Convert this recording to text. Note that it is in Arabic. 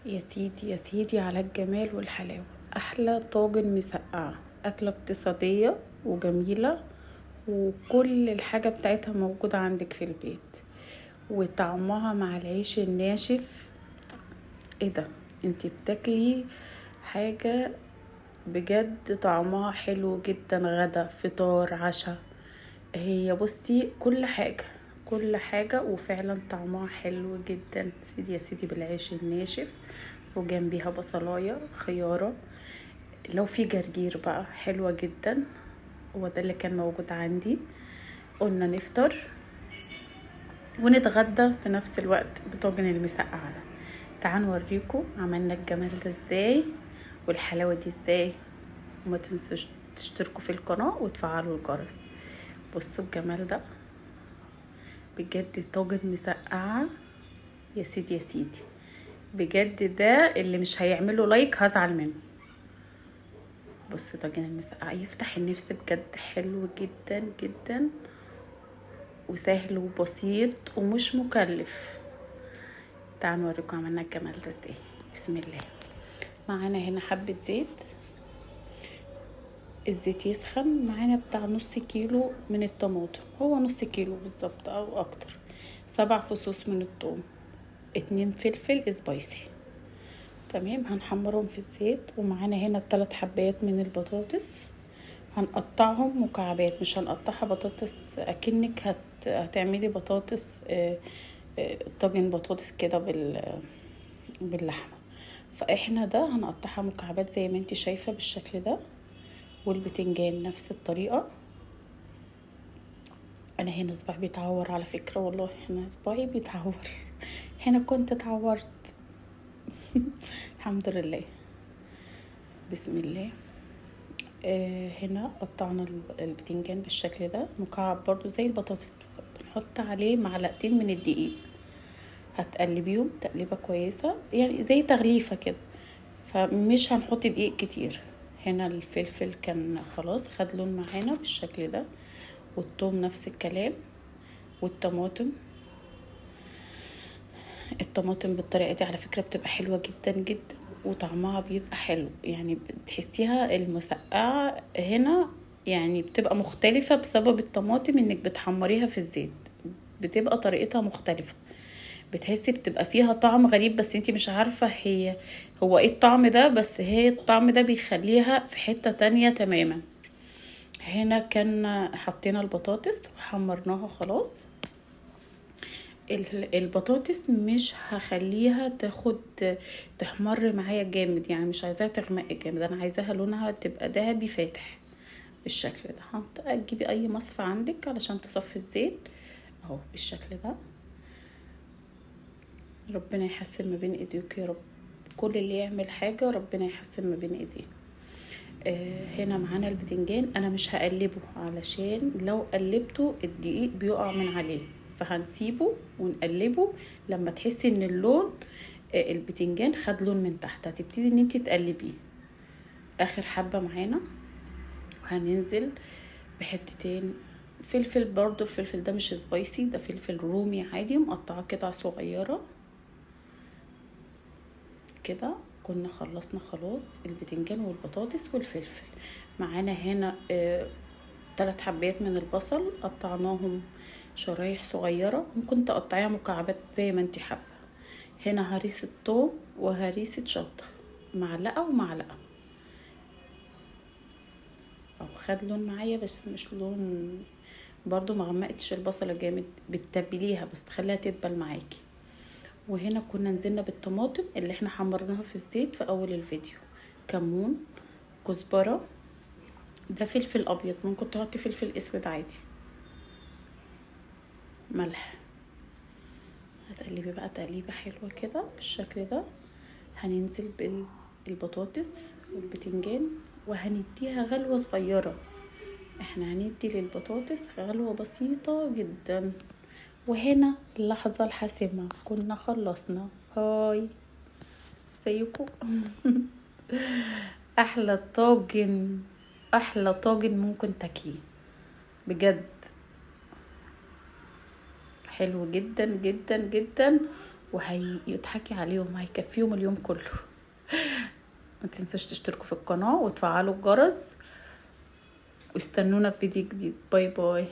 يا سيدي يا سيدي على الجمال والحلاوة. أحلى طاجن مسقعة، أكلة اقتصادية وجميلة، وكل الحاجة بتاعتها موجودة عندك في البيت، وطعمها مع العيش الناشف. ايه ده؟ انتي بتاكلي حاجة بجد طعمها حلو جدا، غدا فطار عشاء. هي بصي كل حاجة كل حاجة، وفعلا طعمها حلو جدا. سيدي يا سيدي بالعيش الناشف، وجنبيها بصلاية خيارة، لو في جرجير بقى حلوة جدا. وده اللي كان موجود عندي. قلنا نفطر ونتغدى في نفس الوقت بطاجن المسقعة ده. تعالوا نوريكم عملنا الجمال ده ازاي والحلاوة دي ازاي. وما تنسوش تشتركوا في القناة وتفعلوا الجرس. بصوا الجمال ده بجد، طاجن مسقعة. يا سيدي يا سيدي بجد، ده اللي مش هيعمله لايك هزعل منه. بص طاجن المسقعة يفتح النفس بجد، حلو جدا جدا وسهل وبسيط ومش مكلف. تعالوا نوريكم عملنا الجمال ده ازاي. بسم الله. معانا هنا حبة زيت، الزيت يسخن. معانا بتاع نص كيلو من الطماطم، هو نص كيلو بالظبط او اكتر. 7 فصوص من الثوم، 2 فلفل سبايسي. تمام، هنحمرهم في الزيت. ومعانا هنا 3 حبات من البطاطس، هنقطعهم مكعبات، مش هنقطعها بطاطس اكنك هتعملي بطاطس طاجن بطاطس كده باللحمه. فاحنا ده هنقطعها مكعبات زي ما انت شايفه بالشكل ده. والبتنجان نفس الطريقه. انا هنا صباعي بيتعور على فكره، والله هنا صباعي بيتعور. هنا كنت اتعورت. الحمد لله. بسم الله. هنا قطعنا البتنجان بالشكل ده مكعب برضو زي البطاطس بالظبط. نحط عليه معلقتين من الدقيق، هتقلبيهم تقليبه كويسه يعني زي تغليفه كده، فمش هنحط دقيق كتير. هنا الفلفل كان خلاص خد لون معانا بالشكل ده، والثوم نفس الكلام، والطماطم. الطماطم بالطريقه دي على فكره بتبقى حلوه جدا جدا، وطعمها بيبقى حلو. يعني بتحسيها المسقعه هنا يعني بتبقى مختلفه بسبب الطماطم، انك بتحمريها في الزيت بتبقى طريقتها مختلفه. بتحسي بتبقى فيها طعم غريب، بس انتي مش عارفه هو ايه الطعم ده، بس هي الطعم ده بيخليها في حته تانية تماما. هنا كان حطينا البطاطس وحمرناها خلاص. البطاطس مش هخليها تحمر معايا جامد، يعني مش عايزاها تغمق جامد، انا عايزاها لونها تبقى ذهبي فاتح بالشكل ده. هتجيبي اي مصفى عندك علشان تصفي الزيت اهو بالشكل ده. ربنا يحسن ما بين ايديك يا رب. كل اللي يعمل حاجة ربنا يحسن ما بين ايديه. هنا معانا البتنجان، انا مش هقلبه علشان لو قلبته الدقيق بيقع من عليه، فهنسيبه ونقلبه لما تحسي ان اللون البتنجان خد لون من تحت، هتبتدي ان انت تقلبيه. اخر حبة معانا هننزل بحتتين فلفل، برضو الفلفل ده مش سبايسي، ده فلفل رومي عادي مقطعه قطع صغيرة كده. كنا خلصنا خلاص البتنجان والبطاطس والفلفل. معانا هنا 3 حبات من البصل قطعناهم شرايح صغيرة، ممكن تقطعيها مكعبات زي ما انت حابة. هنا هريسة ثوم وهريسة شطة، معلقة ومعلقة. او خد لون معايا بس مش لون، برضو ما غمقتش البصلة جامد، بتتبليها بس تخليها تدبل معاكي. وهنا كنا نزلنا بالطماطم اللي احنا حمرناها في الزيت في اول الفيديو. كمون، كزبرة، ده فلفل ابيض، ممكن تحطي فلفل اسود عادي، ملح. هتقلبي بقى تقليبه حلوه كده بالشكل ده. هننزل بالبطاطس والبتنجان وهنديها غلوه صغيره. احنا هندي للبطاطس غلوه بسيطه جدا. وهنا اللحظه الحاسمه، كنا خلصنا. هاي ازيكم. احلى طاجن، احلى طاجن ممكن تاكليه بجد، حلو جدا جدا جدا وهيضحكي عليهم، هيكفيهم اليوم كله. ما تنسوش تشتركوا في القناة وتفعلوا الجرس، واستنونا في فيديو جديد. باي باي.